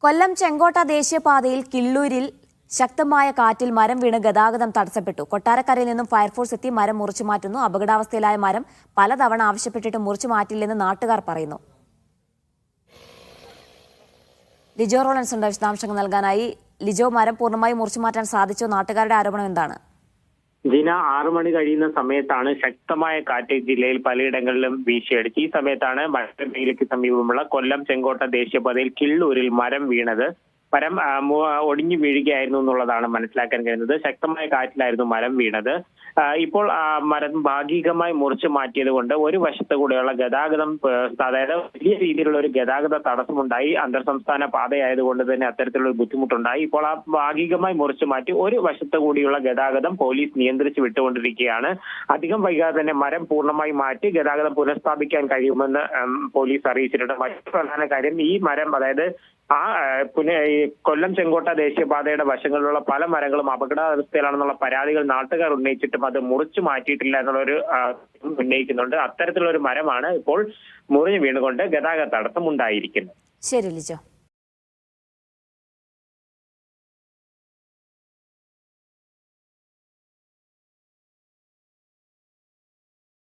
കൊല്ലം ചെങ്കോട്ട ദേശീയപാതയിൽ കിള്ളൂരിൽ ശക്തമായ കാറ്റിൽ മരം വീണ് ഗതാഗതം തടസ്സപ്പെട്ടു. കൊട്ടാരക്കരയിൽ നിന്നും ഫയർഫോഴ്സ് എത്തി മരം മുറിച്ചു മാറ്റുന്നു. അപകടാവസ്ഥയിലായ മരം പലതവണ ആവശ്യപ്പെട്ടിട്ട് മുറിച്ചു മാറ്റില്ലെന്ന് നാട്ടുകാർ പറയുന്നു. ലിജോ റോളൻസ് ഉണ്ട് വിശദാംശങ്ങൾ നൽകാനായി. ലിജോ, മരം പൂർണ്ണമായി മുറിച്ചു മാറ്റാൻ സാധിച്ചോ? നാട്ടുകാരുടെ ആരോപണം എന്താണ്? ജിന 6 മണി കഴിയുന്ന സമയത്താണ് ശക്തമായ കാറ്റ് ജില്ലയിൽ പലയിടങ്ങളിലും വീശിയടിച്ച്. ഈ സമയത്താണ് മലപ്പുറത്തേക്ക് സമീപമുള്ള കൊല്ലം ചെങ്കോട്ട ദേശീയപാതയിൽ കിള്ളൂരിൽ മരം വീണത്. മരം ഒടിഞ്ഞു വീഴുകയായിരുന്നു എന്നുള്ളതാണ് മനസ്സിലാക്കാൻ കഴിയുന്നത്. ശക്തമായ കാറ്റിലായിരുന്നു മരം വീണത്. ഇപ്പോൾ മരം ഭാഗികമായി മുറിച്ചു മാറ്റിയത് കൊണ്ട് ഒരു വശത്ത് കൂടെയുള്ള ഗതാഗതം, അതായത് വലിയ രീതിയിലുള്ള ഒരു ഗതാഗത തടസ്സമുണ്ടായി. അന്തർ സംസ്ഥാന പാതയായതുകൊണ്ട് തന്നെ അത്തരത്തിലുള്ള ബുദ്ധിമുട്ടുണ്ടായി. ഇപ്പോൾ ആ ഭാഗികമായി മുറിച്ചു മാറ്റി ഒരു വശത്ത് കൂടിയുള്ള ഗതാഗതം പോലീസ് നിയന്ത്രിച്ച് വിട്ടുകൊണ്ടിരിക്കുകയാണ്. അധികം വൈകാതെ തന്നെ മരം പൂർണ്ണമായി മാറ്റി ഗതാഗതം പുനഃസ്ഥാപിക്കാൻ കഴിയുമെന്ന് പോലീസ് അറിയിച്ചിട്ടുണ്ട്. മറ്റൊരു പ്രധാന കാര്യം, ഈ മരം, അതായത് കൊല്ലം ചെങ്കോട്ട ദേശീയപാതയുടെ വശങ്ങളിലുള്ള പല മരങ്ങളും അപകടാവസ്ഥയിലാണെന്നുള്ള പരാതികൾ നാട്ടുകാർ ഉന്നയിച്ചിട്ടും അത് മുറിച്ചു മാറ്റിയിട്ടില്ല എന്നുള്ളൊരു ഉന്നയിക്കുന്നുണ്ട്. അത്തരത്തിലുള്ള ഒരു മരമാണ് ഇപ്പോൾ മുറിഞ്ഞു വീണുകൊണ്ട് ഗതാഗത തടസ്സം ഉണ്ടായിരിക്കുന്നത്. ശരി ലിജോ.